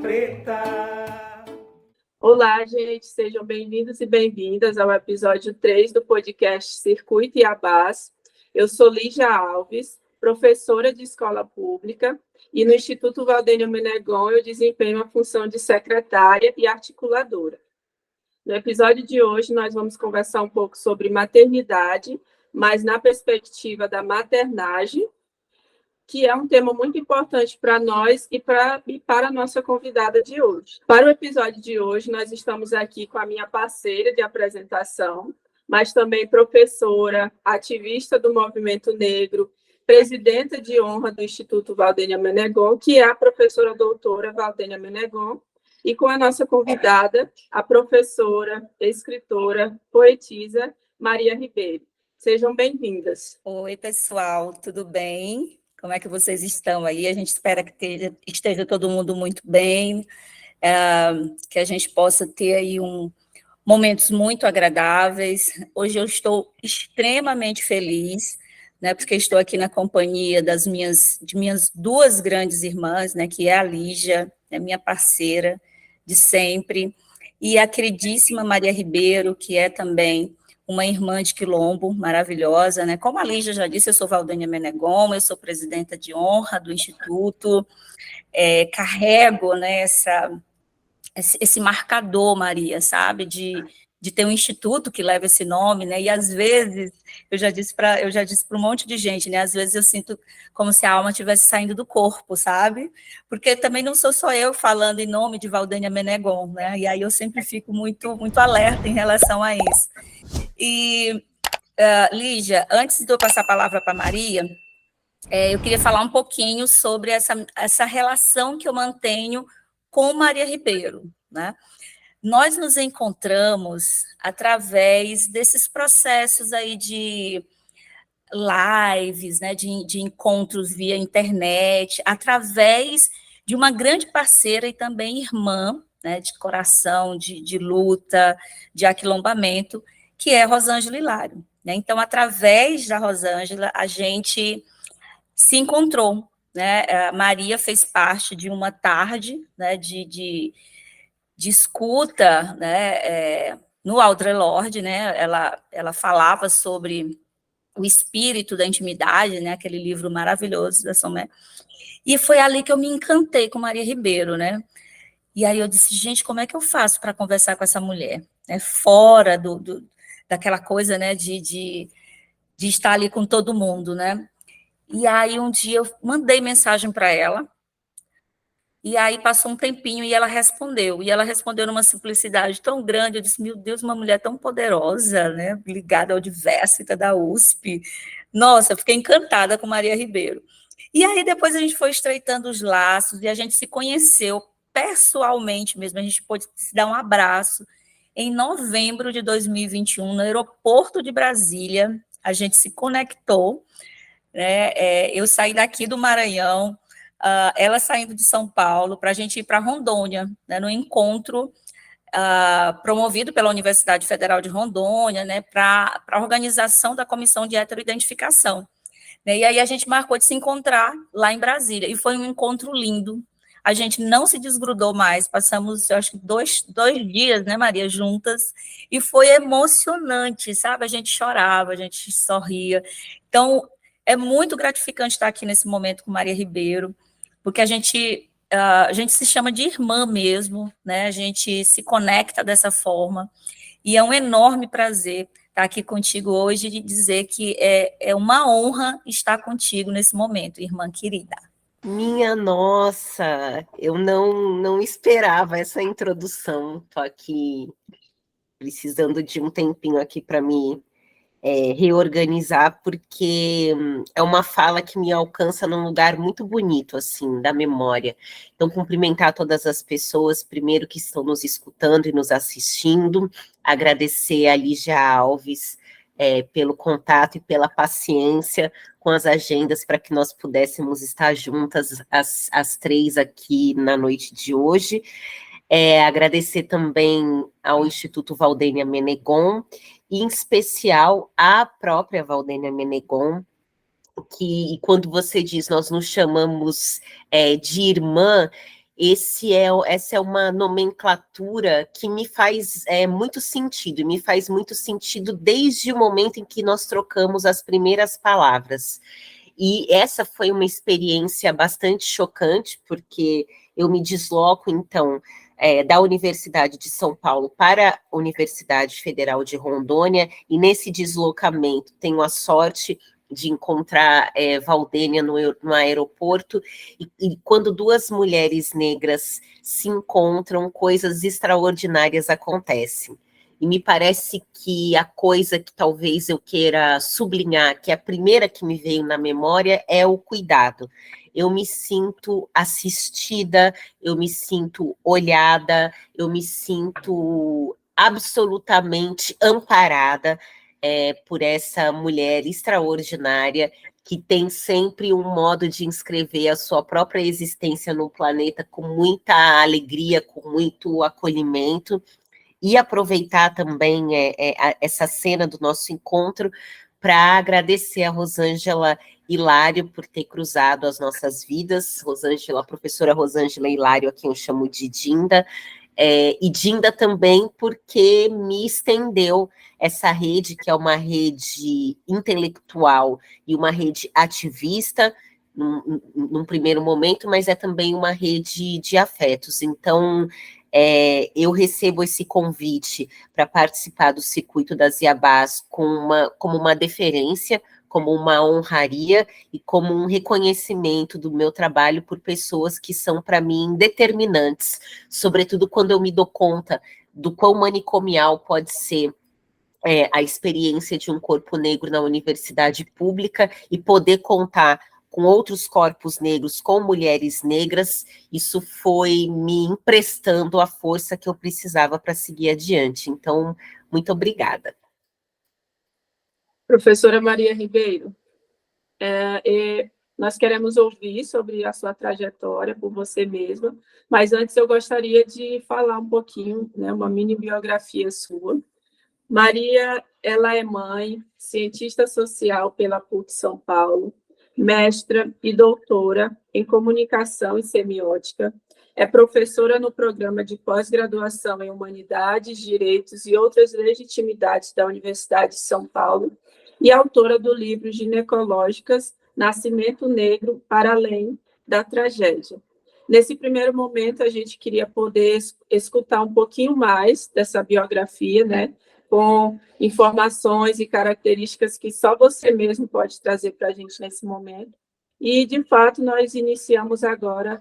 preta. Olá, gente, sejam bem-vindos e bem-vindas ao episódio 3 do podcast Circuito Iabás. Eu sou Lígia Alves, professora de escola pública, e no Instituto Valdênia Menegon eu desempenho a função de secretária e articuladora. No episódio de hoje, nós vamos conversar um pouco sobre maternidade, mas na perspectiva da maternagem, que é um tema muito importante para nós e para a nossa convidada de hoje. Para o episódio de hoje, nós estamos aqui com a minha parceira de apresentação, mas também professora, ativista do movimento negro, presidenta de honra do Instituto Valdênia Menegon, que é a professora doutora Valdênia Menegon, e com a nossa convidada, a professora, escritora, poetisa Maria Ribeiro. Sejam bem-vindas. Oi, pessoal, tudo bem? Como é que vocês estão aí? A gente espera que esteja todo mundo muito bem, que a gente possa ter aí momentos muito agradáveis. Hoje eu estou extremamente feliz, né, porque estou aqui na companhia de minhas duas grandes irmãs, né, que é a Lígia, né, minha parceira de sempre, e a queridíssima Maria Ribeiro, que é também uma irmã de Quilombo maravilhosa, né? Como a Lígia já disse, eu sou Valdênia Menegon, eu sou presidenta de honra do Instituto, carrego, né, esse marcador, Maria, sabe, de ter um instituto que leva esse nome, né, e às vezes, eu já disse para um monte de gente, né, às vezes eu sinto como se a alma estivesse saindo do corpo, sabe, porque também não sou só eu falando em nome de Valdênia Menegon, né, e aí eu sempre fico muito, muito alerta em relação a isso. E, Lígia, antes de eu passar a palavra para Maria, eu queria falar um pouquinho sobre essa relação que eu mantenho com Maria Ribeiro, né? Nós nos encontramos através desses processos aí de lives, né, de encontros via internet, através de uma grande parceira e também irmã, né, de coração, de luta, de aquilombamento, que é Rosângela Hilário, né? Então, através da Rosângela, a gente se encontrou, né? A Maria fez parte de uma tarde, né, de escuta, né, no Audre Lorde, né? Ela falava sobre o espírito da intimidade, né? Aquele livro maravilhoso da Somé. E foi ali que eu me encantei com Maria Ribeiro, né? E aí eu disse, gente, como é que eu faço para conversar com essa mulher? Né? Fora daquela coisa, né, de estar ali com todo mundo, né? E aí um dia eu mandei mensagem para ela, e aí passou um tempinho e ela respondeu numa simplicidade tão grande, eu disse, meu Deus, uma mulher tão poderosa, né, ligada ao Diversita da USP, nossa, eu fiquei encantada com Maria Ribeiro. E aí depois a gente foi estreitando os laços, e a gente se conheceu pessoalmente mesmo, a gente pôde se dar um abraço, em novembro de 2021, no aeroporto de Brasília, a gente se conectou, né, eu saí daqui do Maranhão, ela saindo de São Paulo, para a gente ir para Rondônia, né, no encontro promovido pela Universidade Federal de Rondônia, né, para a organização da Comissão de Heteroidentificação. Né, e aí a gente marcou de se encontrar lá em Brasília, e foi um encontro lindo, a gente não se desgrudou mais, passamos, eu acho que dois dias, né, Maria, juntas, e foi emocionante, sabe, a gente chorava, a gente sorria, então é muito gratificante estar aqui nesse momento com Maria Ribeiro, porque a gente se chama de irmã mesmo, né? A gente se conecta dessa forma, e é um enorme prazer estar aqui contigo hoje e dizer que é uma honra estar contigo nesse momento, irmã querida. Minha nossa, eu não esperava essa introdução, estou aqui precisando de um tempinho aqui para me reorganizar, porque é uma fala que me alcança num lugar muito bonito, assim, da memória. Então, cumprimentar todas as pessoas, primeiro, que estão nos escutando e nos assistindo, agradecer a Lígia Alves pelo contato e pela paciência com as agendas para que nós pudéssemos estar juntas, as três aqui na noite de hoje. Agradecer também ao Instituto Valdênia Menegon, e em especial à própria Valdênia Menegon, que quando você diz nós nos chamamos de irmã, essa é uma nomenclatura que me faz muito sentido, me faz muito sentido desde o momento em que nós trocamos as primeiras palavras. E essa foi uma experiência bastante chocante, porque eu me desloco, então, da Universidade de São Paulo para a Universidade Federal de Rondônia, e nesse deslocamento tenho a sorte de encontrar Valdênia no aeroporto, e quando duas mulheres negras se encontram, coisas extraordinárias acontecem. E me parece que a coisa que talvez eu queira sublinhar, que é a primeira que me veio na memória, é o cuidado. Eu me sinto assistida, eu me sinto olhada, eu me sinto absolutamente amparada por essa mulher extraordinária que tem sempre um modo de inscrever a sua própria existência no planeta com muita alegria, com muito acolhimento, e aproveitar também essa cena do nosso encontro para agradecer a Rosângela Hilário por ter cruzado as nossas vidas. Rosângela, a professora Rosângela Hilário, a quem eu chamo de Dinda, e Dinda também porque me estendeu essa rede, que é uma rede intelectual e uma rede ativista, num primeiro momento, mas é também uma rede de afetos. Então, eu recebo esse convite para participar do Circuito das Iabás como uma deferência, como uma honraria e como um reconhecimento do meu trabalho por pessoas que são, para mim, determinantes, sobretudo quando eu me dou conta do quão manicomial pode ser a experiência de um corpo negro na universidade pública e poder contar com outros corpos negros, com mulheres negras. Isso foi me emprestando a força que eu precisava para seguir adiante. Então, muito obrigada. Professora Maria Ribeiro, nós queremos ouvir sobre a sua trajetória por você mesma, mas antes eu gostaria de falar um pouquinho, né, uma mini biografia sua. Maria, ela é mãe, cientista social pela PUC São Paulo, mestra e doutora em comunicação e semiótica, é professora no programa de pós-graduação em Humanidades, Direitos e Outras Legitimidades da Universidade de São Paulo e autora do livro Ginecológicas, Nascimento Negro para Além da Tragédia. Nesse primeiro momento, a gente queria poder escutar um pouquinho mais dessa biografia, né, com informações e características que só você mesmo pode trazer para a gente nesse momento. E, de fato, nós iniciamos agora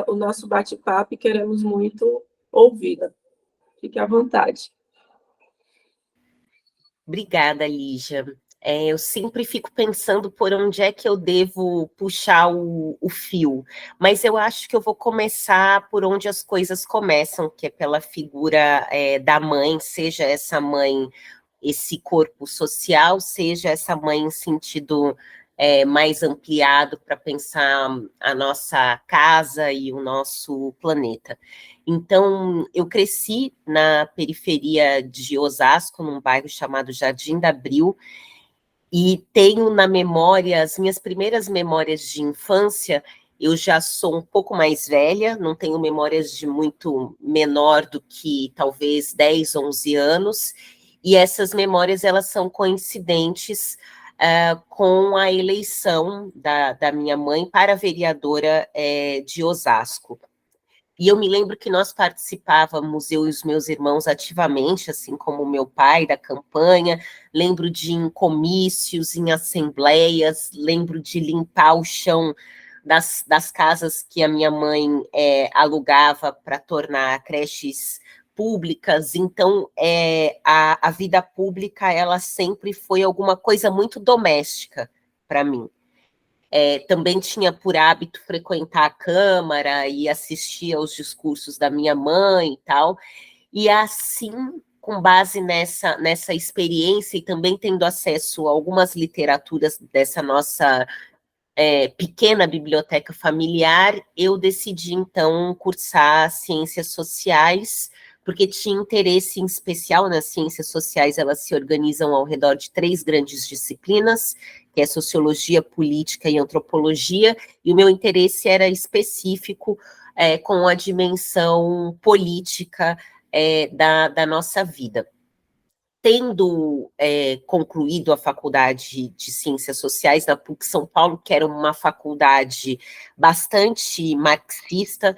o nosso bate-papo e queremos muito ouvi-la. Fique à vontade. Obrigada, Lígia. Eu sempre fico pensando por onde é que eu devo puxar o fio, mas eu acho que eu vou começar por onde as coisas começam, que é pela figura da mãe, seja essa mãe, esse corpo social, seja essa mãe em sentido mais ampliado para pensar a nossa casa e o nosso planeta. Então, eu cresci na periferia de Osasco, num bairro chamado Jardim da Abril, e tenho na memória, as minhas primeiras memórias de infância. Eu já sou um pouco mais velha, não tenho memórias de muito menor do que talvez 10, 11 anos, e essas memórias elas são coincidentes com a eleição da minha mãe para vereadora de Osasco. E eu me lembro que nós participávamos, eu e os meus irmãos, ativamente, assim como meu pai, da campanha. Lembro de em comícios, em assembleias, lembro de limpar o chão das casas que a minha mãe alugava para tornar creches públicas. Então, a vida pública, ela sempre foi alguma coisa muito doméstica para mim. Também tinha por hábito frequentar a Câmara e assistir aos discursos da minha mãe e tal, e assim, com base nessa experiência e também tendo acesso a algumas literaturas dessa nossa pequena biblioteca familiar, eu decidi, então, cursar Ciências Sociais, porque tinha interesse em especial nas ciências sociais. Elas se organizam ao redor de 3 grandes disciplinas, que é Sociologia, Política e Antropologia, e o meu interesse era específico com a dimensão política da nossa vida. Tendo concluído a faculdade de Ciências Sociais na PUC São Paulo, que era uma faculdade bastante marxista,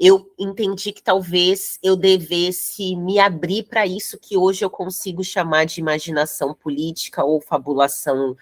eu entendi que talvez eu devesse me abrir para isso que hoje eu consigo chamar de imaginação política ou fabulação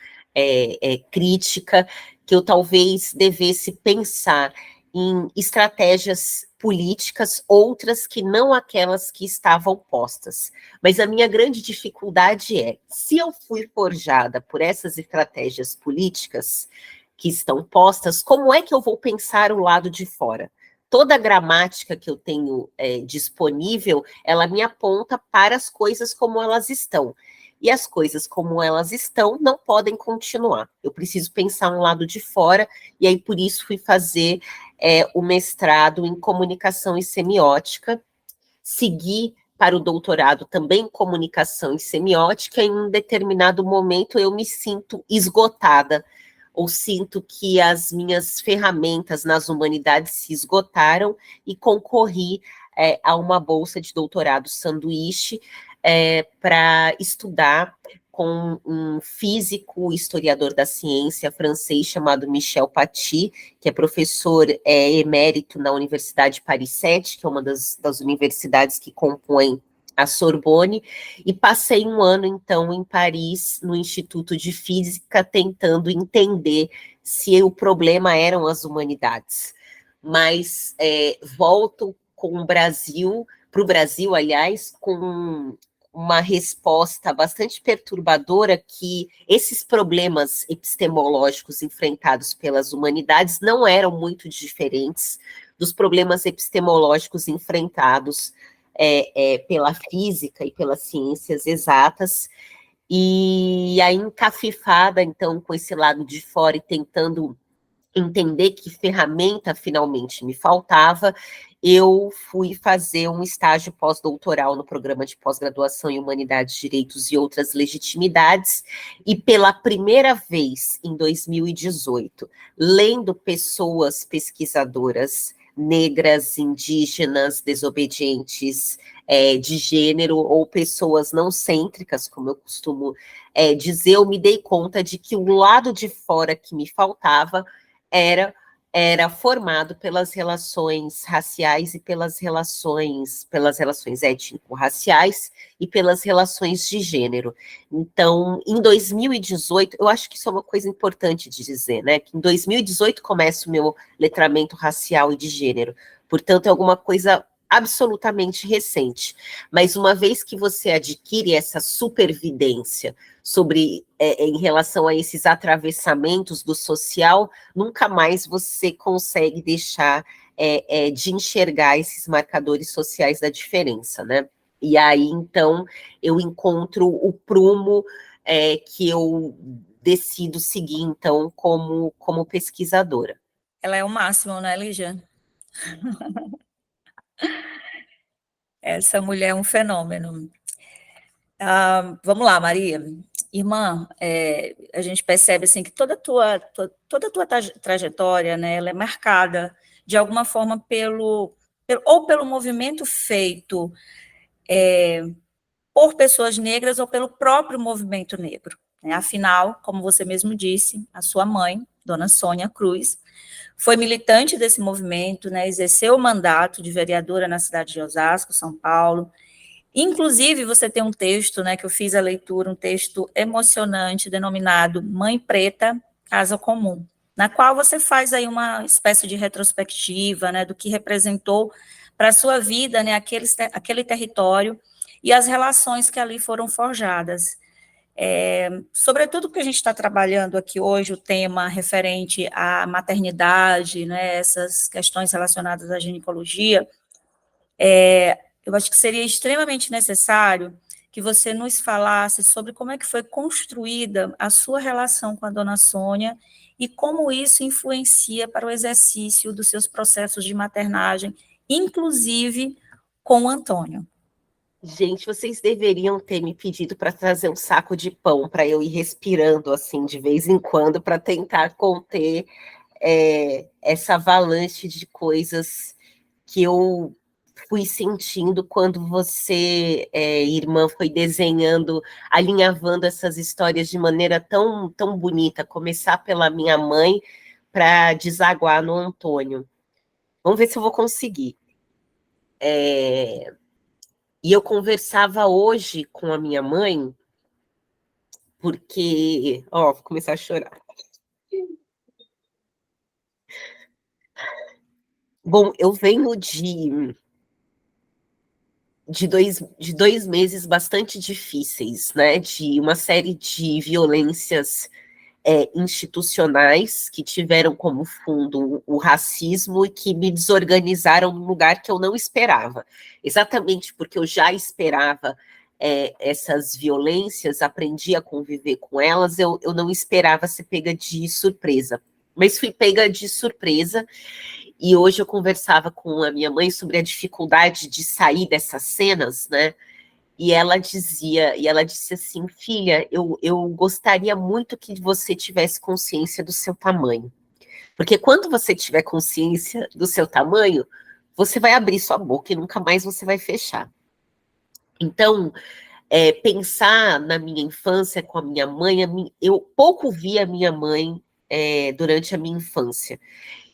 crítica, que eu talvez devesse pensar em estratégias políticas, outras que não aquelas que estavam postas. Mas a minha grande dificuldade se eu fui forjada por essas estratégias políticas que estão postas, como é que eu vou pensar o lado de fora? Toda a gramática que eu tenho disponível, ela me aponta para as coisas como elas estão. E as coisas como elas estão não podem continuar. Eu preciso pensar um lado de fora, e aí por isso fui fazer o mestrado em comunicação e semiótica, segui para o doutorado também em comunicação e semiótica, e em um determinado momento eu me sinto esgotada, ou sinto que as minhas ferramentas nas humanidades se esgotaram e concorri a uma bolsa de doutorado sanduíche para estudar com um físico, historiador da ciência francês chamado Michel Paty, que é professor emérito na Universidade Paris 7, que é uma das universidades que compõem a Sorbonne, e passei um ano, então, em Paris, no Instituto de Física, tentando entender se o problema eram as humanidades. Mas volto com o Brasil, para o Brasil, aliás, com uma resposta bastante perturbadora que esses problemas epistemológicos enfrentados pelas humanidades não eram muito diferentes dos problemas epistemológicos enfrentados pela física e pelas ciências exatas, e aí encafifada, então, com esse lado de fora e tentando entender que ferramenta finalmente me faltava, eu fui fazer um estágio pós-doutoral no programa de pós-graduação em Humanidades, Direitos e Outras Legitimidades, e pela primeira vez, em 2018, lendo pessoas pesquisadoras negras, indígenas, desobedientes, de gênero, ou pessoas não cêntricas, como eu costumo dizer, eu me dei conta de que o lado de fora que me faltava era formado pelas relações raciais e pelas relações étnico-raciais e pelas relações de gênero. Então, em 2018, eu acho que isso é uma coisa importante de dizer, né? Que em 2018 começa o meu letramento racial e de gênero. Portanto, é alguma coisa absolutamente recente. Mas uma vez que você adquire essa supervidência sobre em relação a esses atravessamentos do social, nunca mais você consegue deixar de enxergar esses marcadores sociais da diferença, né? E aí, então, eu encontro o prumo que eu decido seguir, então, como pesquisadora. Ela é o máximo, né, Lígia? Essa mulher é um fenômeno. Vamos lá, Maria. Irmã, a gente percebe assim, que toda a tua trajetória, né, ela é marcada, de alguma forma, pelo movimento feito por pessoas negras ou pelo próprio movimento negro. Né? Afinal, como você mesmo disse, a sua mãe, Dona Sônia Cruz, foi militante desse movimento, né, exerceu o mandato de vereadora na cidade de Osasco, São Paulo. Inclusive, você tem um texto, né, que eu fiz a leitura, um texto emocionante, denominado Mãe Preta, Casa Comum, na qual você faz aí uma espécie de retrospectiva, né, do que representou para a sua vida, né, aquele território e as relações que ali foram forjadas. Sobretudo porque a gente está trabalhando aqui hoje o tema referente à maternidade, né, essas questões relacionadas à ginecologia, eu acho que seria extremamente necessário que você nos falasse sobre como é que foi construída a sua relação com a Dona Sônia e como isso influencia para o exercício dos seus processos de maternagem, inclusive com o Antônio. Gente, vocês deveriam ter me pedido para trazer um saco de pão para eu ir respirando assim de vez em quando para tentar conter essa avalanche de coisas que eu fui sentindo quando você, irmã, foi desenhando, alinhavando essas histórias de maneira tão, tão bonita, começar pela minha mãe para desaguar no Antônio. Vamos ver se eu vou conseguir. E eu conversava hoje com a minha mãe, porque... Ó, vou começar a chorar. Bom, eu venho de 2 meses bastante difíceis, né? De uma série de violências institucionais que tiveram como fundo o racismo e que me desorganizaram num lugar que eu não esperava. Exatamente porque eu já esperava essas violências, aprendi a conviver com elas, eu não esperava ser pega de surpresa. Mas fui pega de surpresa, e hoje eu conversava com a minha mãe sobre a dificuldade de sair dessas cenas, né? E ela disse assim, filha, eu gostaria muito que você tivesse consciência do seu tamanho. Porque quando você tiver consciência do seu tamanho, você vai abrir sua boca e nunca mais você vai fechar. Então, pensar na minha infância com a minha mãe, eu pouco vi a minha mãe durante a minha infância.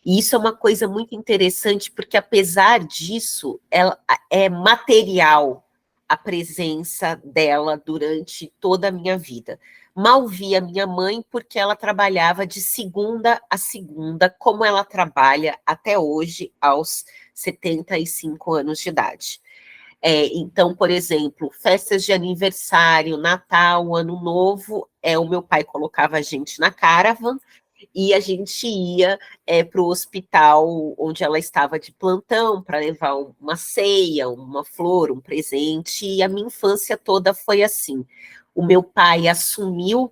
E isso é uma coisa muito interessante, porque apesar disso, ela é material a presença dela durante toda a minha vida. Mal vi a minha mãe porque ela trabalhava de segunda a segunda, como ela trabalha até hoje, aos 75 anos de idade. Então, por exemplo, festas de aniversário, Natal, Ano Novo, o meu pai colocava a gente na caravan, e a gente ia para o hospital onde ela estava de plantão para levar uma ceia, uma flor, um presente, e a minha infância toda foi assim. O meu pai assumiu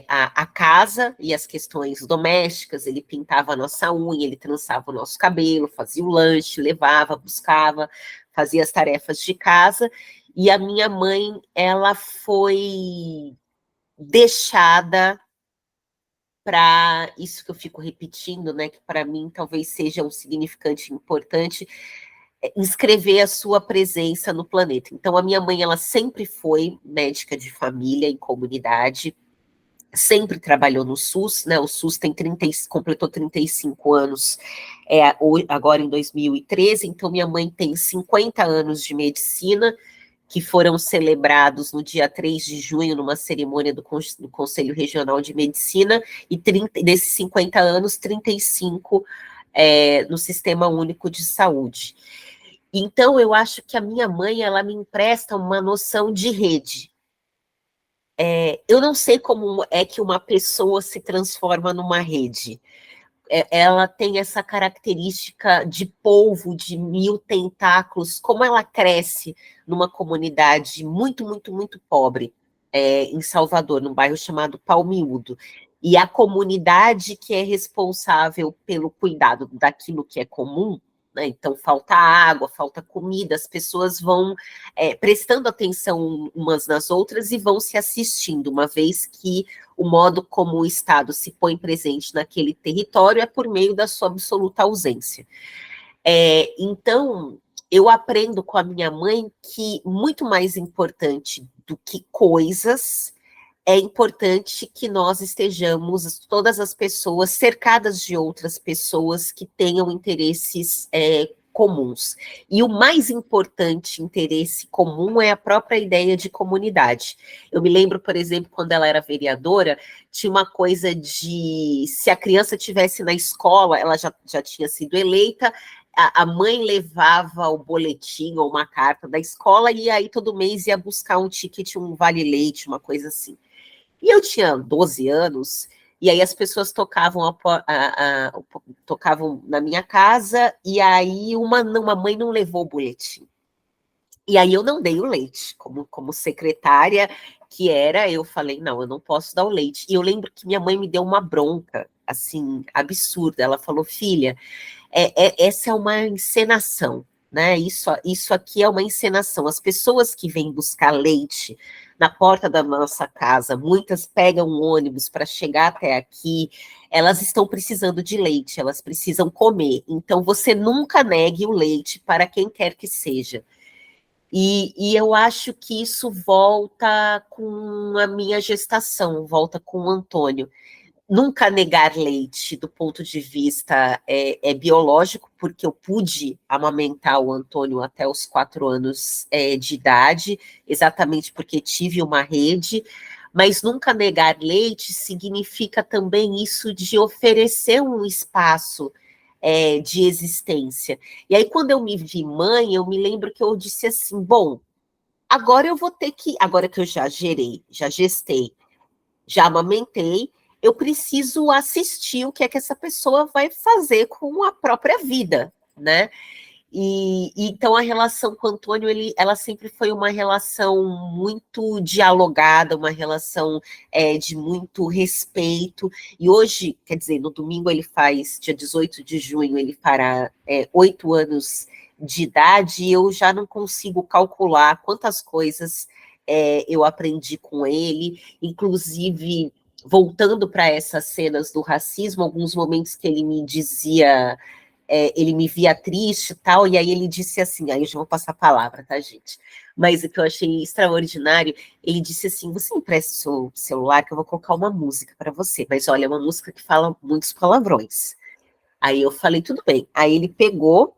a casa e as questões domésticas, ele pintava a nossa unha, ele trançava o nosso cabelo, fazia o lanche, levava, buscava, fazia as tarefas de casa, e a minha mãe, ela foi deixada para isso que eu fico repetindo, né, que para mim talvez seja um significante importante, inscrever a sua presença no planeta. Então, a minha mãe, ela sempre foi médica de família em comunidade, sempre trabalhou no SUS, né, o SUS completou 35 anos agora em 2013, então minha mãe tem 50 anos de medicina, que foram celebrados no dia 3 de junho, numa cerimônia do Conselho Regional de Medicina, e desses 50 anos, 35 no Sistema Único de Saúde. Então, eu acho que a minha mãe, ela me empresta uma noção de rede. Eu não sei como é que uma pessoa se transforma numa rede. Ela tem essa característica de polvo, de 1000 tentáculos, como ela cresce numa comunidade muito, muito, muito pobre, em Salvador, num bairro chamado Palmiúdo. E a comunidade que é responsável pelo cuidado daquilo que é comum, né? Então falta água, falta comida, as pessoas vão prestando atenção umas nas outras e vão se assistindo, uma vez que o modo como o Estado se põe presente naquele território é por meio da sua absoluta ausência. Então, eu aprendo com a minha mãe que muito mais importante do que coisas, é importante que nós estejamos, todas as pessoas, cercadas de outras pessoas que tenham interesses comuns. E o mais importante interesse comum é a própria ideia de comunidade. Eu me lembro, por exemplo, quando ela era vereadora, tinha uma coisa de, se a criança estivesse na escola, ela já tinha sido eleita, a mãe levava o boletim ou uma carta da escola e aí todo mês ia buscar um ticket, um vale-leite, uma coisa assim. E eu tinha 12 anos, e aí as pessoas tocavam na minha casa, e aí uma mãe não levou o boletim. E aí eu não dei o leite, como secretária que era, eu falei, não, eu não posso dar o leite. E eu lembro que minha mãe me deu uma bronca, assim, absurda. Ela falou, filha, essa é uma encenação. né? Isso aqui é uma encenação. As pessoas que vêm buscar leite na porta da nossa casa, muitas pegam um ônibus para chegar até aqui, elas estão precisando de leite, elas precisam comer. Então, você nunca negue o leite para quem quer que seja. E eu acho que isso volta com a minha gestação, volta com o Antônio. Nunca negar leite do ponto de vista biológico, porque eu pude amamentar o Antônio até os 4 anos de idade, exatamente porque tive uma rede, mas nunca negar leite significa também isso de oferecer um espaço de existência. E aí, quando eu me vi mãe, eu me lembro que eu disse assim, bom, agora eu vou ter que, agora que eu já gerei, já gestei, já amamentei, eu preciso assistir o que é que essa pessoa vai fazer com a própria vida, né? E então a relação com o Antônio, ela sempre foi uma relação muito dialogada, uma relação de muito respeito. E hoje, quer dizer, no domingo ele faz, dia 18 de junho, ele fará 8 anos de idade, e eu já não consigo calcular quantas coisas eu aprendi com ele, inclusive voltando para essas cenas do racismo, alguns momentos que ele me dizia, ele me via triste e tal, e aí ele disse assim, aí eu já vou passar a palavra, tá, gente? Mas o que eu achei extraordinário, ele disse assim, você empresta o seu celular que eu vou colocar uma música para você, mas olha, é uma música que fala muitos palavrões. Aí eu falei, tudo bem. Aí ele pegou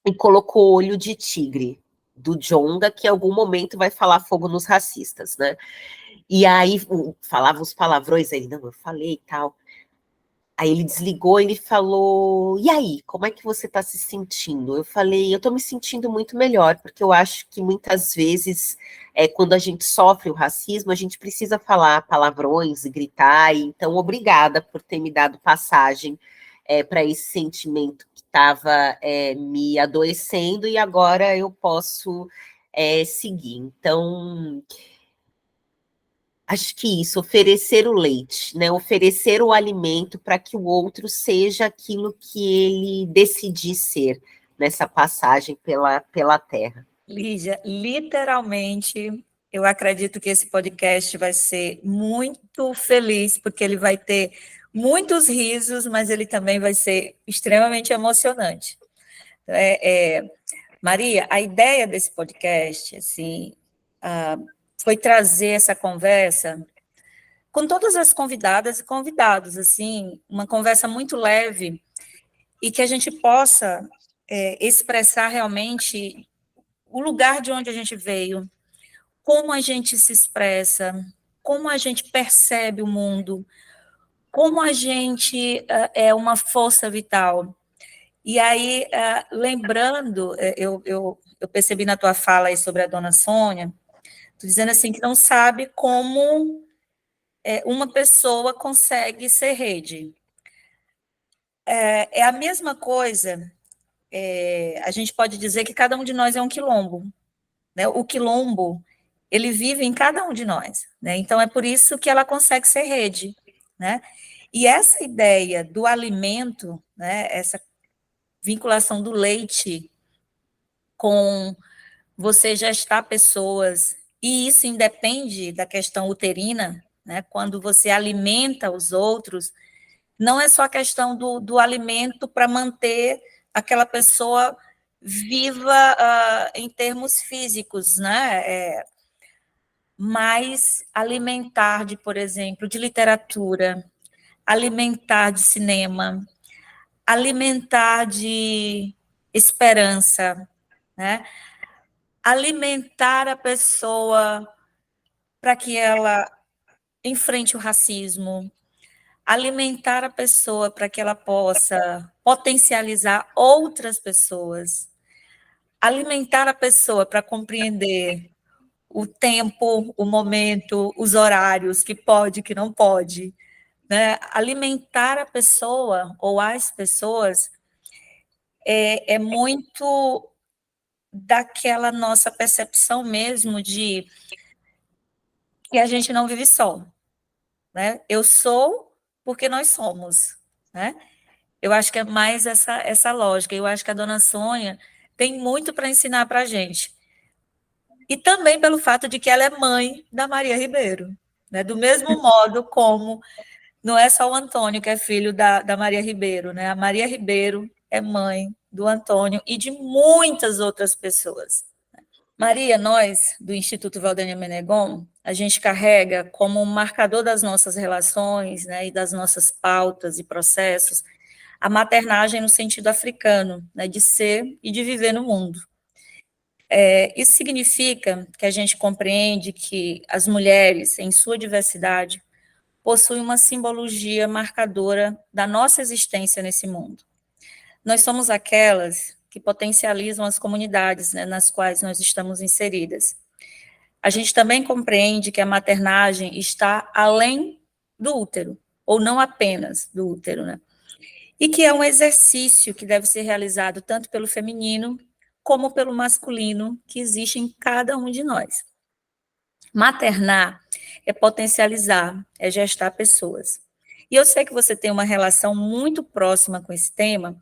e colocou Olho de Tigre, do Djonga, que em algum momento vai falar fogo nos racistas, né? E aí falava os palavrões, aí, não, eu falei e tal. Aí ele desligou, ele falou, e aí, como é que você está se sentindo? Eu falei, eu estou me sentindo muito melhor, porque eu acho que muitas vezes, quando a gente sofre o racismo, a gente precisa falar palavrões e gritar, e, então obrigada por ter me dado passagem para esse sentimento que estava me adoecendo, e agora eu posso seguir. Então, acho que isso, oferecer o leite, né? Oferecer o alimento para que o outro seja aquilo que ele decidir ser nessa passagem pela Terra. Lígia, literalmente, eu acredito que esse podcast vai ser muito feliz, porque ele vai ter muitos risos, mas ele também vai ser extremamente emocionante. Maria, a ideia desse podcast, assim, foi trazer essa conversa com todas as convidadas e convidados, assim, uma conversa muito leve e que a gente possa expressar realmente o lugar de onde a gente veio, como a gente se expressa, como a gente percebe o mundo, como a gente é uma força vital. E aí, lembrando, eu percebi na tua fala aí sobre a dona Sônia, tu dizendo assim, que não sabe como uma pessoa consegue ser rede. É a mesma coisa, a gente pode dizer que cada um de nós é um quilombo, né? O quilombo, ele vive em cada um de nós, né? Então, é por isso que ela consegue ser rede, né? E essa ideia do alimento, né? Essa vinculação do leite com você gestar pessoas, e isso independe da questão uterina, né? Quando você alimenta os outros, não é só a questão do alimento para manter aquela pessoa viva em termos físicos, né? Mas alimentar por exemplo, de literatura, alimentar de cinema, alimentar de esperança, né? Alimentar a pessoa para que ela enfrente o racismo, alimentar a pessoa para que ela possa potencializar outras pessoas, alimentar a pessoa para compreender o tempo, o momento, os horários, que pode, que não pode, né? Alimentar a pessoa ou as pessoas é muito daquela nossa percepção mesmo de que a gente não vive só, né? Eu sou porque nós somos, né? Eu acho que é mais essa lógica. Eu acho que a dona Sônia tem muito para ensinar para a gente. E também pelo fato de que ela é mãe da Maria Ribeiro, né? Do mesmo modo como não é só o Antônio que é filho da Maria Ribeiro, né? A Maria Ribeiro é mãe do Antônio e de muitas outras pessoas. Maria, nós, do Instituto Valdênia Menegon, a gente carrega como um marcador das nossas relações, né, e das nossas pautas e processos, a maternagem no sentido africano, né, de ser e de viver no mundo. Isso significa que a gente compreende que as mulheres, em sua diversidade, possuem uma simbologia marcadora da nossa existência nesse mundo. Nós somos aquelas que potencializam as comunidades, né, nas quais nós estamos inseridas. A gente também compreende que a maternagem está além do útero, ou não apenas do útero, né? E que é um exercício que deve ser realizado tanto pelo feminino como pelo masculino que existe em cada um de nós. Maternar é potencializar, é gestar pessoas. E eu sei que você tem uma relação muito próxima com esse tema,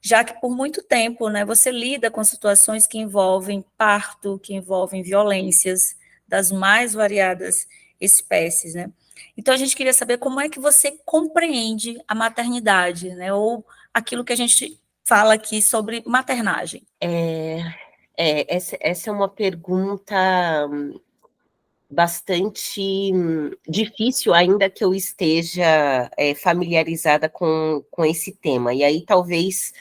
já que por muito tempo, né, você lida com situações que envolvem parto, que envolvem violências das mais variadas espécies, né? Então, a gente queria saber como é que você compreende a maternidade, né, ou aquilo que a gente fala aqui sobre maternagem. Essa é uma pergunta bastante difícil, ainda que eu esteja familiarizada com esse tema. E aí, talvez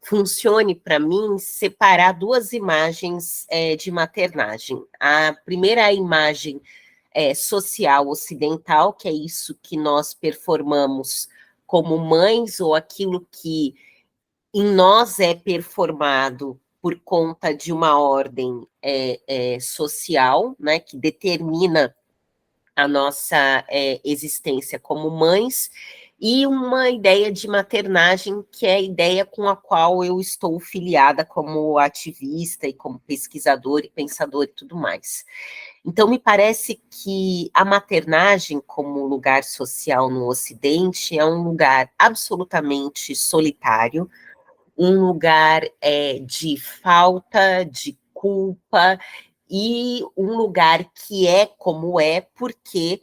funcione para mim separar duas imagens de maternagem. A primeira é a imagem social ocidental, que é isso que nós performamos como mães, ou aquilo que em nós é performado por conta de uma ordem social, né, que determina a nossa existência como mães, e uma ideia de maternagem, que é a ideia com a qual eu estou filiada como ativista e como pesquisadora e pensadora e tudo mais. Então, me parece que a maternagem, como lugar social no Ocidente, é um lugar absolutamente solitário, um lugar de falta, de culpa, e um lugar que é como é, porque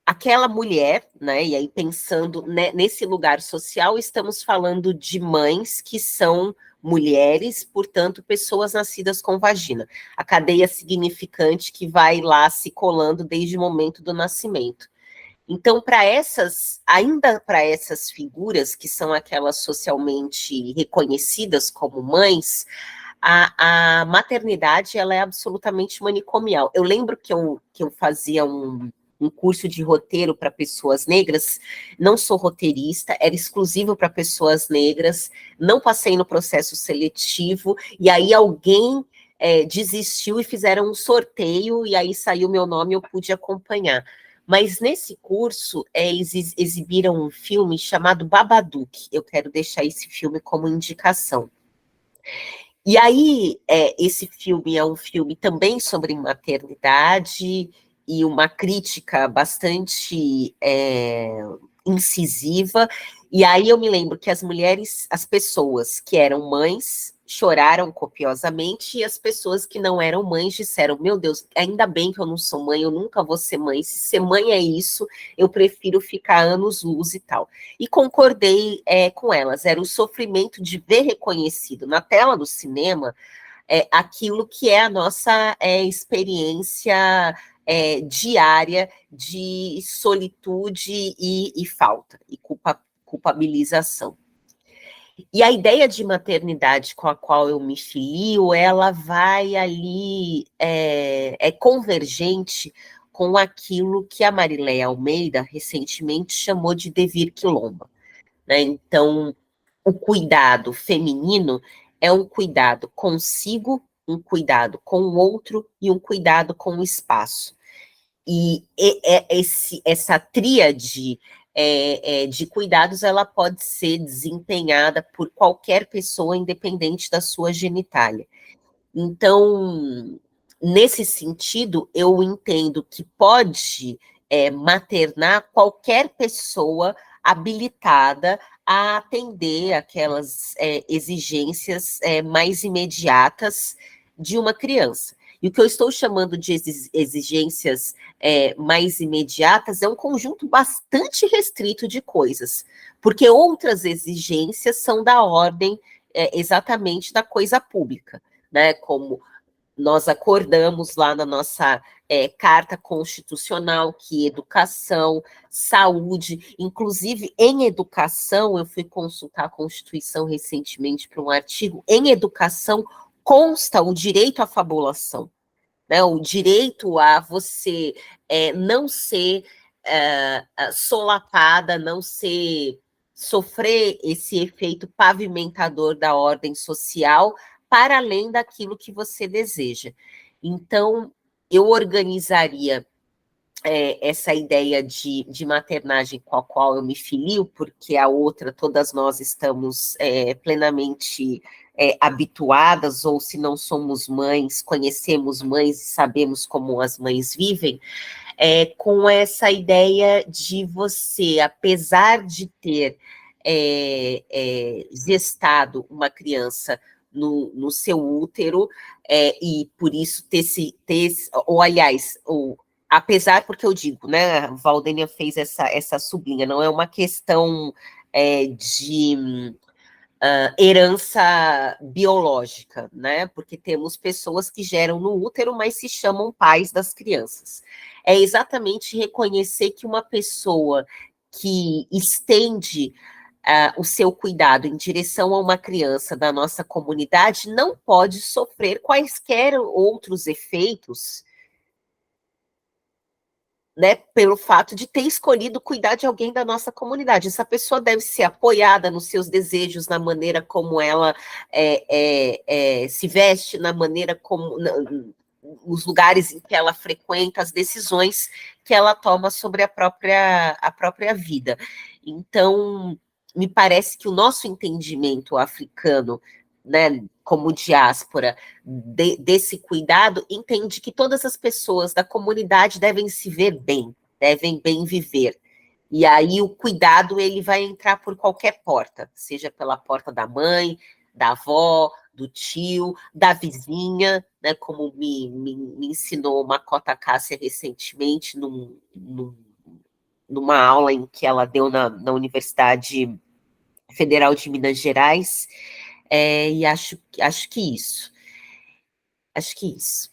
aquela mulher, né, e aí pensando nesse lugar social, estamos falando de mães que são mulheres, portanto, pessoas nascidas com vagina. A cadeia significante que vai lá se colando desde o momento do nascimento. Então, ainda para essas figuras, que são aquelas socialmente reconhecidas como mães, a maternidade ela é absolutamente manicomial. Eu lembro que eu fazia um curso de roteiro para pessoas negras, não sou roteirista, era exclusivo para pessoas negras, não passei no processo seletivo, e aí alguém desistiu e fizeram um sorteio, e aí saiu meu nome e eu pude acompanhar. Mas nesse curso, eles exibiram um filme chamado Babadook. Eu quero deixar esse filme como indicação. E aí, esse filme é um filme também sobre maternidade e uma crítica bastante incisiva. E aí eu me lembro que as pessoas que eram mães choraram copiosamente, e as pessoas que não eram mães disseram: meu Deus, ainda bem que eu não sou mãe, eu nunca vou ser mãe, se ser mãe é isso, eu prefiro ficar anos-luz e tal. E concordei com elas, era o sofrimento de ver reconhecido na tela do cinema aquilo que é a nossa experiência diária de solitude e falta, e culpabilização. E a ideia de maternidade com a qual eu me filio, ela vai ali, é convergente com aquilo que a Marileia Almeida recentemente chamou de devir quilomba, né? Então, o cuidado feminino é um cuidado consigo, um cuidado com o outro e um cuidado com o espaço. E essa tríade de cuidados, ela pode ser desempenhada por qualquer pessoa, independente da sua genitália. Então, nesse sentido, eu entendo que pode maternar qualquer pessoa habilitada a atender aquelas exigências mais imediatas de uma criança. E o que eu estou chamando de exigências mais imediatas é um conjunto bastante restrito de coisas, porque outras exigências são da ordem exatamente da coisa pública, né? Como nós acordamos lá na nossa Carta Constitucional, que educação, saúde, inclusive em educação, eu fui consultar a Constituição recentemente para um artigo, em educação consta o direito à fabulação, né? O direito a você não ser solapada, não ser, sofrer esse efeito pavimentador da ordem social, para além daquilo que você deseja. Então, eu organizaria essa ideia de maternagem com a qual eu me filio, porque a outra, todas nós estamos plenamente habituadas, ou se não somos mães, conhecemos mães e sabemos como as mães vivem, com essa ideia de você, apesar de ter gestado uma criança no seu útero, e por isso ou aliás, apesar, porque eu digo, né, a Valdênia fez essa sublinha, não é uma questão de herança biológica, né, porque temos pessoas que geram no útero, mas se chamam pais das crianças. É exatamente reconhecer que uma pessoa que estende o seu cuidado em direção a uma criança da nossa comunidade não pode sofrer quaisquer outros efeitos, né, pelo fato de ter escolhido cuidar de alguém da nossa comunidade. Essa pessoa deve ser apoiada nos seus desejos, na maneira como ela se veste, na maneira como... os lugares em que ela frequenta, as decisões que ela toma sobre a própria vida. Então, me parece que o nosso entendimento africano, né, como diáspora, desse cuidado, entende que todas as pessoas da comunidade devem se ver bem, devem bem viver. E aí o cuidado, ele vai entrar por qualquer porta, seja pela porta da mãe, da avó, do tio, da vizinha, né, como me ensinou uma Cota Cássia recentemente, numa aula em que ela deu na Universidade Federal de Minas Gerais, e acho que isso. Acho que isso.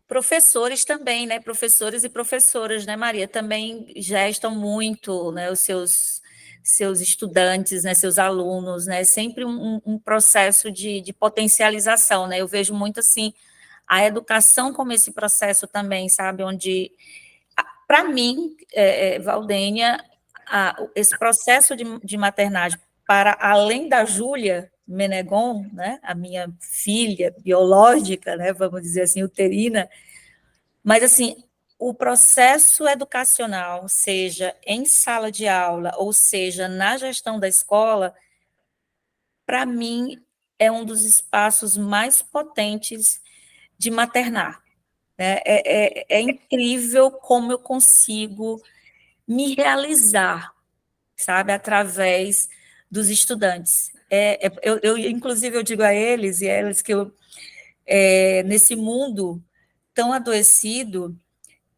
Professores também, né? Professores e professoras, né, Maria? Também gestam muito, né, os seus estudantes, né, seus alunos, né? Sempre um processo de potencialização, né? Eu vejo muito assim a educação como esse processo também, sabe? Onde, para mim, Valdênia, esse processo de maternagem, para além da Júlia Menegon, né, a minha filha biológica, né, vamos dizer assim, uterina, mas assim, o processo educacional, seja em sala de aula, ou seja, na gestão da escola, para mim, é um dos espaços mais potentes de maternar. Né? É incrível como eu consigo me realizar, sabe, através dos estudantes. Inclusive, eu digo a eles e a eles que nesse mundo tão adoecido,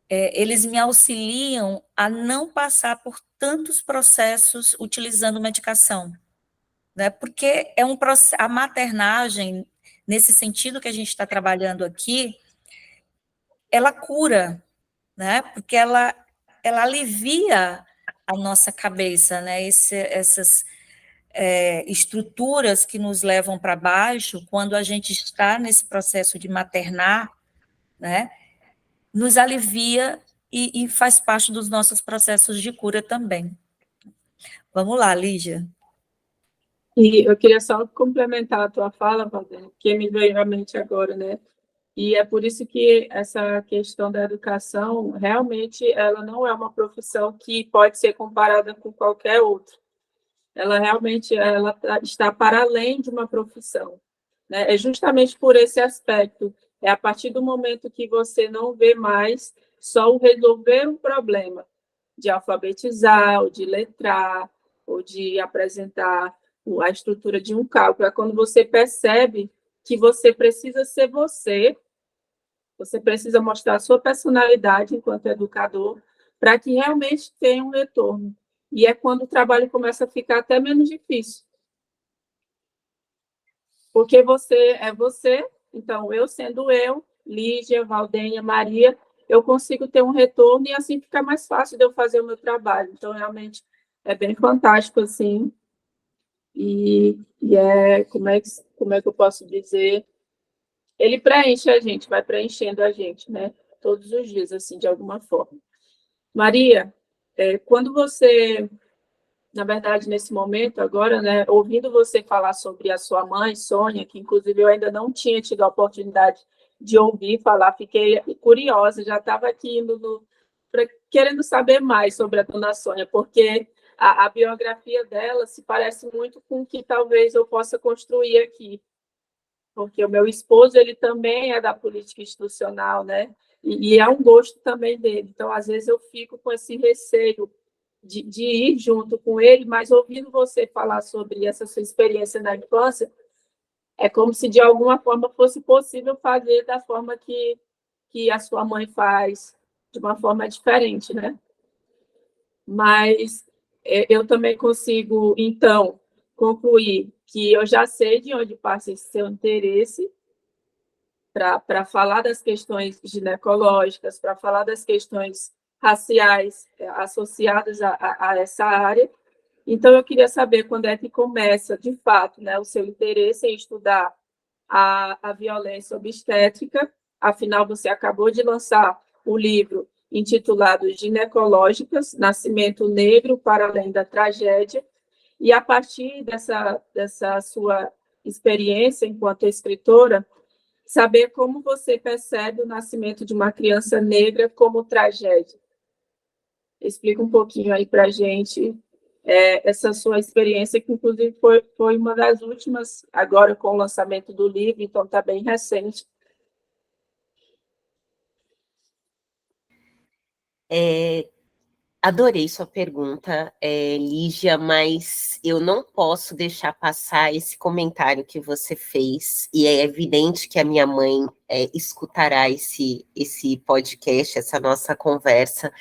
eles me auxiliam a não passar por tantos processos utilizando medicação, né? Porque a maternagem, nesse sentido que a gente está trabalhando aqui, ela cura, né? Porque ela alivia a nossa cabeça, né? Essas estruturas que nos levam para baixo quando a gente está nesse processo de maternar, né? Nos alivia e faz parte dos nossos processos de cura também. Vamos lá, Lígia. E eu queria só complementar a tua fala, Valdênia, que me veio à mente agora, né? E é por isso que essa questão da educação, realmente, ela não é uma profissão que pode ser comparada com qualquer outra. Ela realmente está para além de uma profissão, né? É justamente por esse aspecto. É a partir do momento que você não vê mais só o resolver um problema, de alfabetizar, ou de letrar, ou de apresentar a estrutura de um cálculo. É quando você percebe que você precisa ser você, você precisa mostrar a sua personalidade enquanto educador, para que realmente tenha um retorno. E é quando o trabalho começa a ficar até menos difícil. Porque você é você, então eu sendo eu, Lígia, Valdenha, Maria, eu consigo ter um retorno e assim fica mais fácil de eu fazer o meu trabalho. Então, realmente, é bem fantástico, assim. E é, como é que eu posso dizer? Ele preenche a gente, vai preenchendo a gente, né? Todos os dias, assim, de alguma forma. Maria, quando você, na verdade, nesse momento agora, né, ouvindo você falar sobre a sua mãe, Sônia, que inclusive eu ainda não tinha tido a oportunidade de ouvir falar, fiquei curiosa, já estava aqui querendo saber mais sobre a dona Sônia, porque a biografia dela se parece muito com o que talvez eu possa construir aqui, porque o meu esposo, ele também é da política institucional, né? E é um gosto também dele. Então, às vezes, eu fico com esse receio de ir junto com ele, mas ouvindo você falar sobre essa sua experiência na infância, é como se, de alguma forma, fosse possível fazer da forma que a sua mãe faz, de uma forma diferente, né? Mas eu também consigo, então, concluir que eu já sei de onde passa esse seu interesse para falar das questões ginecológicas, para falar das questões raciais associadas a essa área. Então, eu queria saber quando é que começa, de fato, né, o seu interesse em estudar a violência obstétrica. Afinal, você acabou de lançar o livro intitulado Ginecológicas, Nascimento Negro para Além da Tragédia, e a partir dessa sua experiência enquanto escritora, saber como você percebe o nascimento de uma criança negra como tragédia. Explica um pouquinho aí para a gente essa sua experiência, que inclusive foi uma das últimas, agora com o lançamento do livro, então está bem recente. Adorei sua pergunta, Lígia, mas eu não posso deixar passar esse comentário que você fez, e é evidente que a minha mãe escutará esse podcast, essa nossa conversa,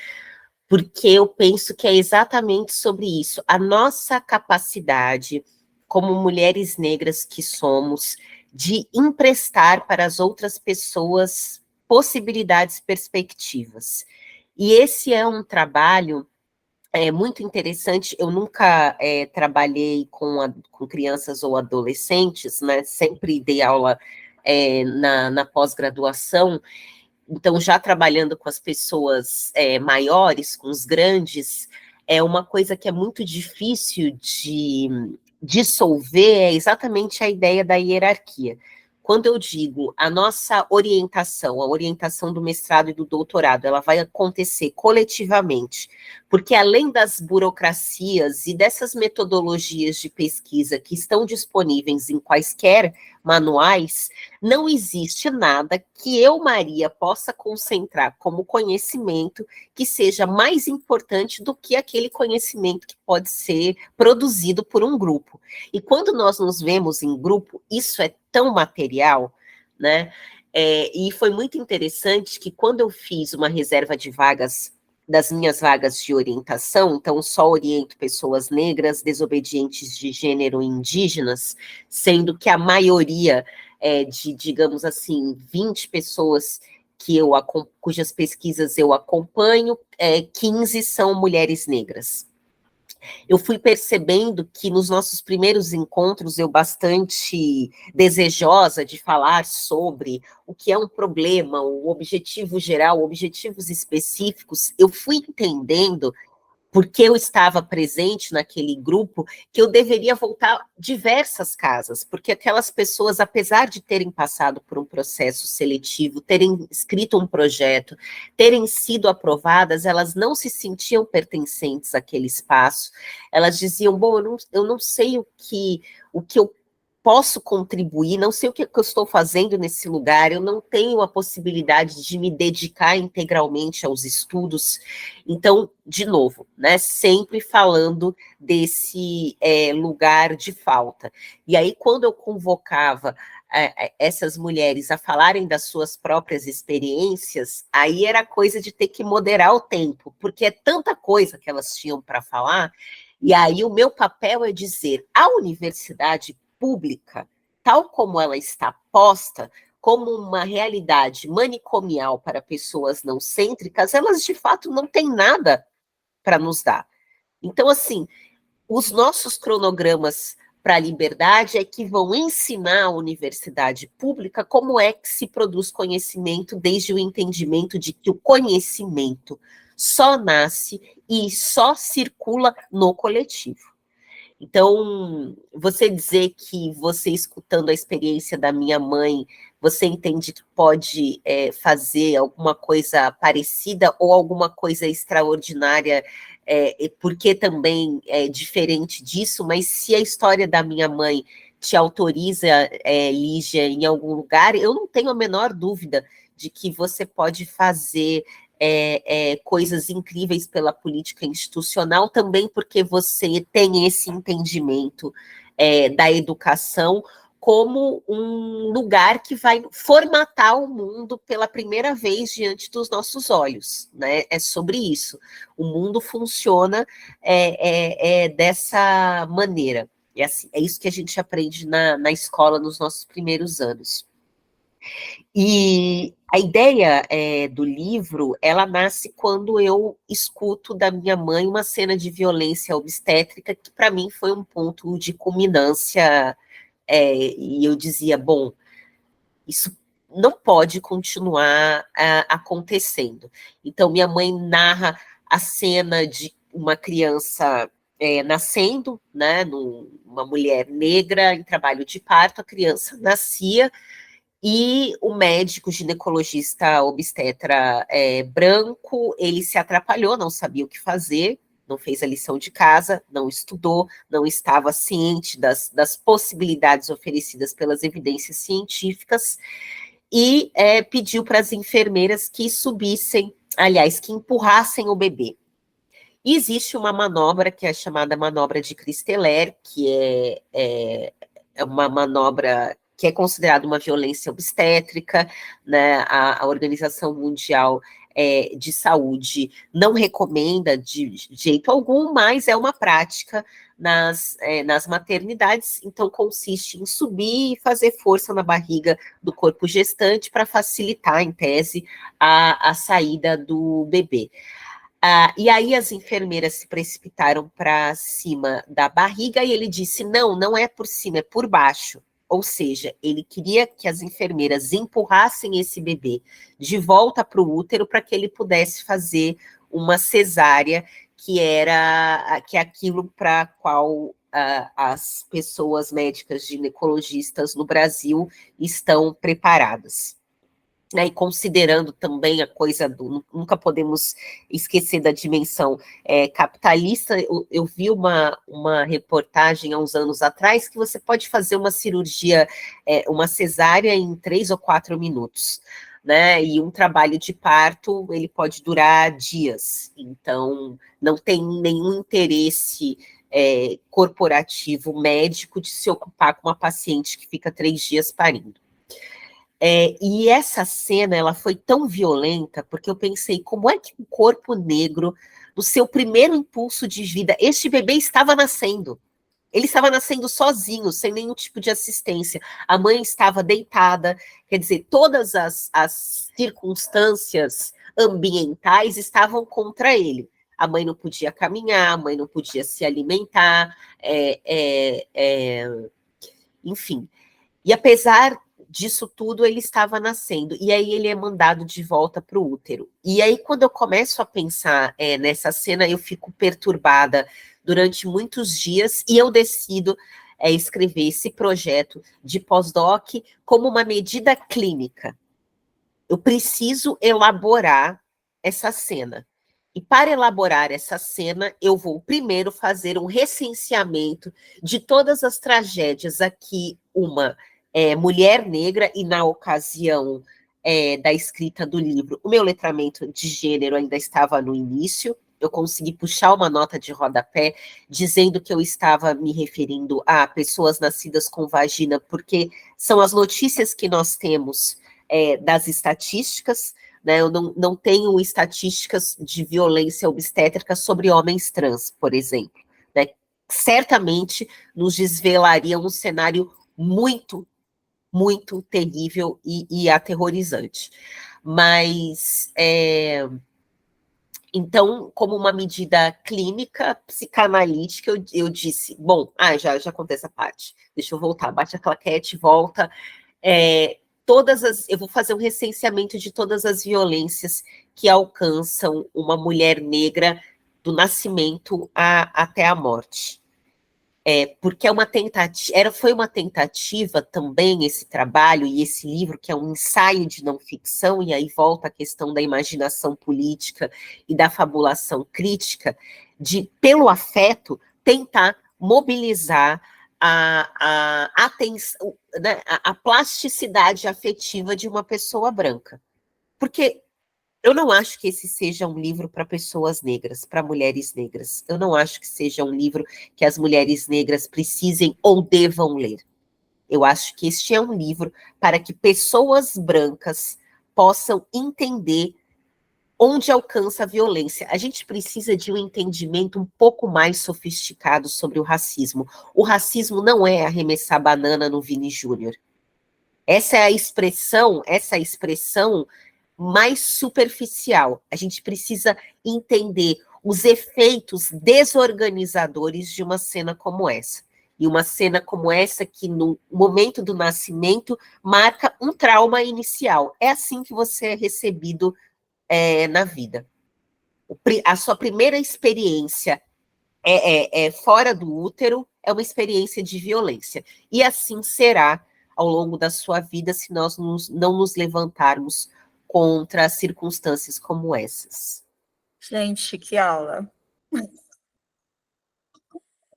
porque eu penso que é exatamente sobre isso, a nossa capacidade, como mulheres negras que somos, de emprestar para as outras pessoas possibilidades, perspectivas. E esse é um trabalho muito interessante. Eu nunca trabalhei com crianças ou adolescentes, né? Sempre dei aula na pós-graduação. Então, já trabalhando com as pessoas maiores, com os grandes, é uma coisa que é muito difícil de dissolver, é exatamente a ideia da hierarquia. Quando eu digo a nossa orientação, a orientação do mestrado e do doutorado, ela vai acontecer coletivamente, porque além das burocracias e dessas metodologias de pesquisa que estão disponíveis em quaisquer manuais, não existe nada que eu, Maria, possa concentrar como conhecimento que seja mais importante do que aquele conhecimento que pode ser produzido por um grupo. E quando nós nos vemos em grupo, isso é tão material, né? E foi muito interessante que quando eu fiz uma reserva de vagas, das minhas vagas de orientação, então só oriento pessoas negras, desobedientes de gênero e indígenas, sendo que a maioria de, digamos assim, 20 pessoas cujas pesquisas eu acompanho, 15 são mulheres negras. Eu fui percebendo que nos nossos primeiros encontros, eu bastante desejosa de falar sobre o que é um problema, o objetivo geral, objetivos específicos, eu fui entendendo, porque eu estava presente naquele grupo, que eu deveria voltar diversas casas, porque aquelas pessoas, apesar de terem passado por um processo seletivo, terem escrito um projeto, terem sido aprovadas, elas não se sentiam pertencentes àquele espaço. Elas diziam, bom, eu não sei o que eu posso contribuir, não sei o que eu estou fazendo nesse lugar, eu não tenho a possibilidade de me dedicar integralmente aos estudos. Então, de novo, né, sempre falando desse lugar de falta. E aí, quando eu convocava essas mulheres a falarem das suas próprias experiências, aí era coisa de ter que moderar o tempo, porque é tanta coisa que elas tinham para falar, e aí o meu papel é dizer, a universidade pública, tal como ela está posta, como uma realidade manicomial para pessoas não cêntricas, elas de fato não têm nada para nos dar. Então, assim, os nossos cronogramas para a liberdade é que vão ensinar a universidade pública como é que se produz conhecimento, desde o entendimento de que o conhecimento só nasce e só circula no coletivo. Então, você dizer que você escutando a experiência da minha mãe, você entende que pode fazer alguma coisa parecida ou alguma coisa extraordinária, porque também é diferente disso, mas se a história da minha mãe te autoriza, Lígia, em algum lugar, eu não tenho a menor dúvida de que você pode fazer coisas incríveis pela política institucional, também porque você tem esse entendimento da educação como um lugar que vai formatar o mundo pela primeira vez diante dos nossos olhos, né? É sobre isso. O mundo funciona dessa maneira. É, assim, é isso que a gente aprende na escola nos nossos primeiros anos. E a ideia do livro, ela nasce quando eu escuto da minha mãe uma cena de violência obstétrica que para mim foi um ponto de culminância, e eu dizia, bom, isso não pode continuar acontecendo. Então minha mãe narra a cena de uma criança nascendo, né, uma mulher negra em trabalho de parto, a criança nascia, e o médico ginecologista obstetra branco, ele se atrapalhou, não sabia o que fazer, não fez a lição de casa, não estudou, não estava ciente das possibilidades oferecidas pelas evidências científicas, e pediu para as enfermeiras que subissem, aliás, que empurrassem o bebê. E existe uma manobra que é chamada manobra de Christeler, que é uma manobra que é considerada uma violência obstétrica, né? A Organização Mundial de Saúde não recomenda de jeito algum, mas é uma prática nas maternidades, então consiste em subir e fazer força na barriga do corpo gestante para facilitar, em tese, a saída do bebê. E aí as enfermeiras se precipitaram para cima da barriga e ele disse, não é por cima, é por baixo. Ou seja, ele queria que as enfermeiras empurrassem esse bebê de volta para o útero para que ele pudesse fazer uma cesárea, que é aquilo para qual as pessoas médicas ginecologistas no Brasil estão preparadas. E considerando também a coisa nunca podemos esquecer da dimensão capitalista, eu vi uma reportagem há uns anos atrás que você pode fazer uma cirurgia, uma cesárea em 3 ou 4 minutos, né? E um trabalho de parto, ele pode durar dias, então não tem nenhum interesse corporativo médico de se ocupar com uma paciente que fica 3 dias parindo. E essa cena, ela foi tão violenta, porque eu pensei, como é que um corpo negro, no seu primeiro impulso de vida, este bebê estava nascendo, ele estava nascendo sozinho, sem nenhum tipo de assistência, a mãe estava deitada, quer dizer, todas as circunstâncias ambientais estavam contra ele, a mãe não podia caminhar, a mãe não podia se alimentar, enfim, e apesar disso tudo, ele estava nascendo, e aí ele é mandado de volta para o útero. E aí, quando eu começo a pensar nessa cena, eu fico perturbada durante muitos dias, e eu decido escrever esse projeto de pós-doc como uma medida clínica. Eu preciso elaborar essa cena. E para elaborar essa cena, eu vou primeiro fazer um recenseamento de todas as tragédias a que uma mulher negra, e na ocasião da escrita do livro, o meu letramento de gênero ainda estava no início, eu consegui puxar uma nota de rodapé dizendo que eu estava me referindo a pessoas nascidas com vagina, porque são as notícias que nós temos das estatísticas, né? Eu não tenho estatísticas de violência obstétrica sobre homens trans, por exemplo, né? Certamente nos desvelaria um cenário muito, muito terrível e aterrorizante. Mas, então, como uma medida clínica, psicanalítica, eu disse, bom, já contei essa parte, deixa eu voltar, bate a claquete, volta, eu vou fazer um recenseamento de todas as violências que alcançam uma mulher negra do nascimento até a morte. Porque foi uma tentativa também, esse trabalho e esse livro, que é um ensaio de não ficção, e aí volta a questão da imaginação política e da fabulação crítica, de, pelo afeto, tentar mobilizar atenção, né, a plasticidade afetiva de uma pessoa branca. Porque eu não acho que esse seja um livro para pessoas negras, para mulheres negras. Eu não acho que seja um livro que as mulheres negras precisem ou devam ler. Eu acho que este é um livro para que pessoas brancas possam entender onde alcança a violência. A gente precisa de um entendimento um pouco mais sofisticado sobre o racismo. O racismo não é arremessar banana no Vini Júnior. Essa expressão mais superficial. A gente precisa entender os efeitos desorganizadores de uma cena como essa. E uma cena como essa que, no momento do nascimento, marca um trauma inicial. É assim que você é recebido na vida. A sua primeira experiência fora do útero é uma experiência de violência. E assim será ao longo da sua vida se nós não nos levantarmos contra circunstâncias como essas. Gente, que aula.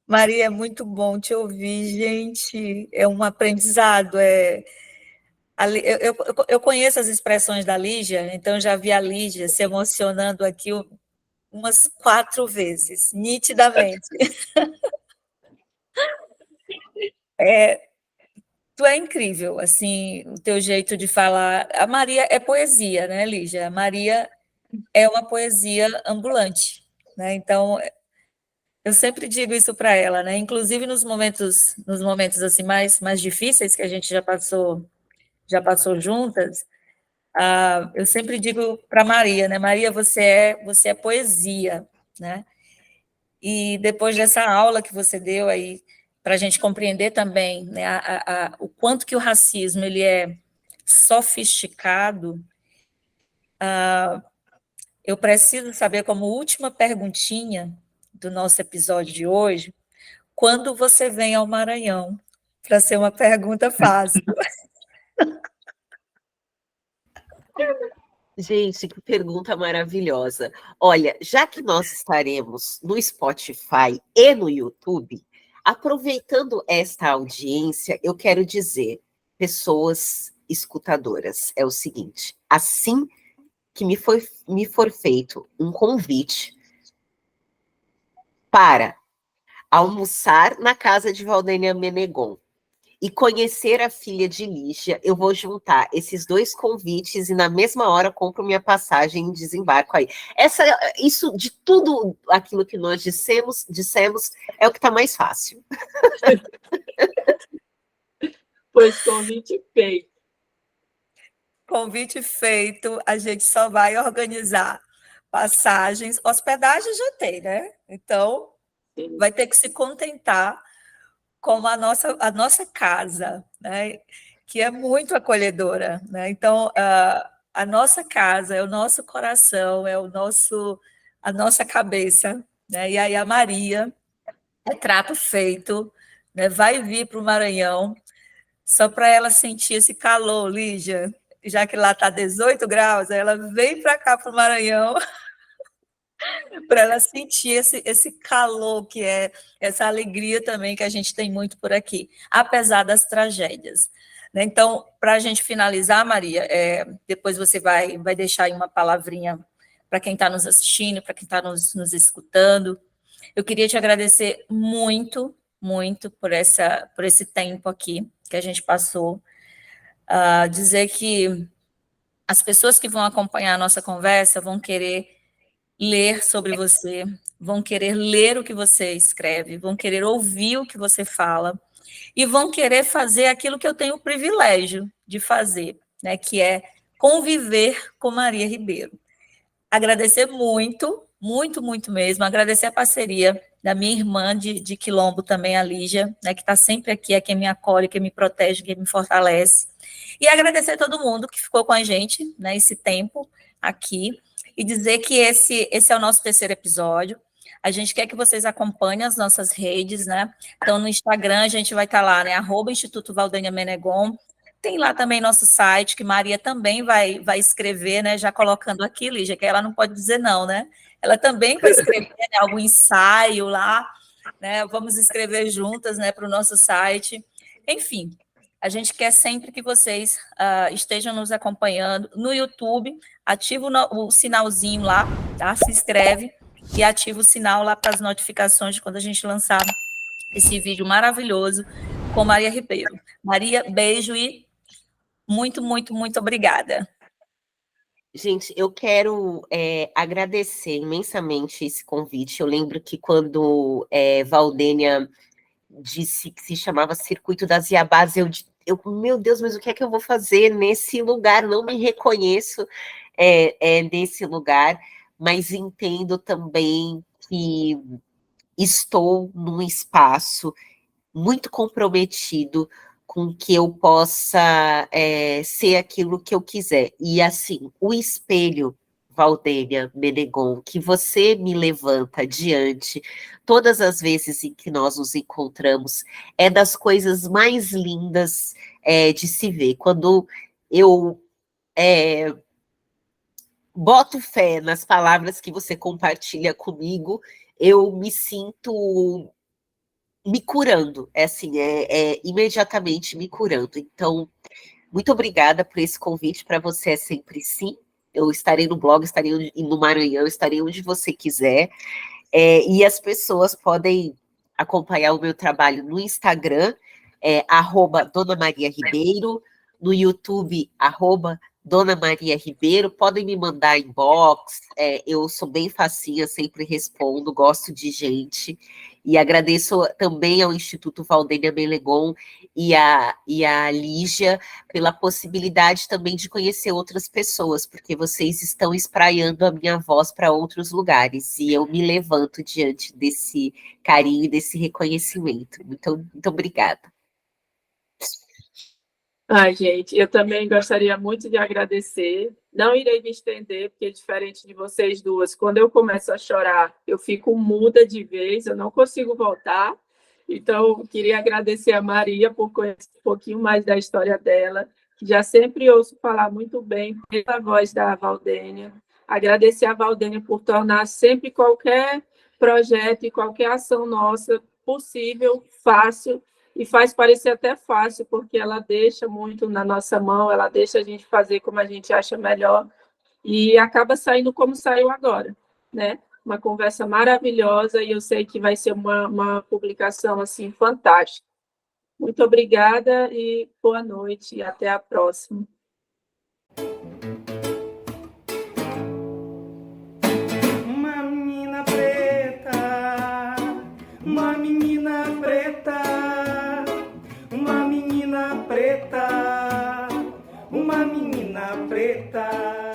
Maria, é muito bom te ouvir, gente. É um aprendizado. Eu conheço as expressões da Lígia, então já vi a Lígia se emocionando aqui umas 4 vezes, nitidamente. Tu é incrível, assim, o teu jeito de falar. A Maria é poesia, né, Lígia? A Maria é uma poesia ambulante, né? Então, eu sempre digo isso para ela, né? Inclusive nos momentos assim mais difíceis que a gente já passou juntas, eu sempre digo para Maria, né? Maria, você é poesia, né? E depois dessa aula que você deu aí, para a gente compreender também, né, o quanto que o racismo ele é sofisticado, eu preciso saber, como última perguntinha do nosso episódio de hoje, quando você vem ao Maranhão? Para ser uma pergunta fácil. Gente, que pergunta maravilhosa. Olha, já que nós estaremos no Spotify e no YouTube, aproveitando esta audiência, eu quero dizer, pessoas escutadoras, é o seguinte: assim que me for feito um convite para almoçar na casa de Valdênia Menegon e conhecer a filha de Lígia, eu vou juntar esses 2 convites e na mesma hora compro minha passagem e desembarco aí. Isso de tudo aquilo que nós dissemos é o que está mais fácil. Pois convite feito. Convite feito, a gente só vai organizar passagens, hospedagem já tem, né? Então, vai ter que se contentar com a nossa casa, né? Que é muito acolhedora, né? Então, a nossa casa é o nosso coração, a nossa cabeça, né? E aí a Maria é trato feito, né? Vai vir para o Maranhão só para ela sentir esse calor, Lígia, já que lá está 18 graus, ela vem para cá, para o Maranhão, para ela sentir esse calor que é essa alegria também que a gente tem muito por aqui, apesar das tragédias. Né? Então, para a gente finalizar, Maria, depois você vai deixar aí uma palavrinha para quem está nos assistindo, para quem está nos escutando. Eu queria te agradecer muito, muito por esse tempo aqui que a gente passou. Dizer que as pessoas que vão acompanhar a nossa conversa vão querer ler sobre você, vão querer ler o que você escreve, vão querer ouvir o que você fala e vão querer fazer aquilo que eu tenho o privilégio de fazer, né, que é conviver com Maria Ribeiro. Agradecer muito, muito, muito mesmo, agradecer a parceria da minha irmã de Quilombo também, a Lígia, né, que está sempre aqui, é quem me acolhe, quem me protege, quem me fortalece. E agradecer a todo mundo que ficou com a gente, né, esse tempo aqui, e dizer que esse é o nosso terceiro episódio. A gente quer que vocês acompanhem as nossas redes, né? Então, no Instagram, a gente vai estar lá, né? @Instituto Valdênia Menegon. Tem lá também nosso site, que Maria também vai escrever, né? Já colocando aqui, Lígia, que ela não pode dizer não, né? Ela também vai escrever, né, algum ensaio lá, né? Vamos escrever juntas, né, para o nosso site. Enfim, a gente quer sempre que vocês estejam nos acompanhando no YouTube. Ativa o sinalzinho lá, tá? Se inscreve e ativa o sinal lá para as notificações de quando a gente lançar esse vídeo maravilhoso com Maria Ribeiro. Maria, beijo e muito, muito, muito obrigada. Gente, eu quero agradecer imensamente esse convite. Eu lembro que quando Valdênia disse que se chamava Circuito das Iabás, meu Deus, mas o que é que eu vou fazer nesse lugar? Não me reconheço nesse lugar, mas entendo também que estou num espaço muito comprometido com que eu possa ser aquilo que eu quiser. E assim, o espelho, Valdênia Menegon, que você me levanta diante todas as vezes em que nós nos encontramos, é das coisas mais lindas de se ver. Quando eu boto fé nas palavras que você compartilha comigo, eu me sinto me curando, assim, imediatamente me curando. Então, muito obrigada por esse convite. Para você é sempre sim. Eu estarei no blog, estarei no Maranhão, estarei onde você quiser. E as pessoas podem acompanhar o meu trabalho no Instagram, @Dona Maria Ribeiro, no YouTube, Dona Maria Ribeiro. Podem me mandar inbox, eu sou bem facinha, sempre respondo, gosto de gente. E agradeço também ao Instituto Valdênia Menegon e a Lígia pela possibilidade também de conhecer outras pessoas, porque vocês estão espraiando a minha voz para outros lugares, e eu me levanto diante desse carinho e desse reconhecimento. Muito, muito obrigada. Ai, gente, eu também gostaria muito de agradecer. Não irei me estender, porque diferente de vocês duas, quando eu começo a chorar, eu fico muda de vez, eu não consigo voltar. Então, queria agradecer a Maria por conhecer um pouquinho mais da história dela, que já sempre ouço falar muito bem pela voz da Valdênia. Agradecer a Valdênia por tornar sempre qualquer projeto e qualquer ação nossa possível, fácil, e faz parecer até fácil, porque ela deixa muito na nossa mão, ela deixa a gente fazer como a gente acha melhor, e acaba saindo como saiu agora, né? Uma conversa maravilhosa, e eu sei que vai ser uma publicação, assim, fantástica. Muito obrigada e boa noite, e até a próxima. Uma menina preta, uma menina preta, uma menina preta, uma menina preta.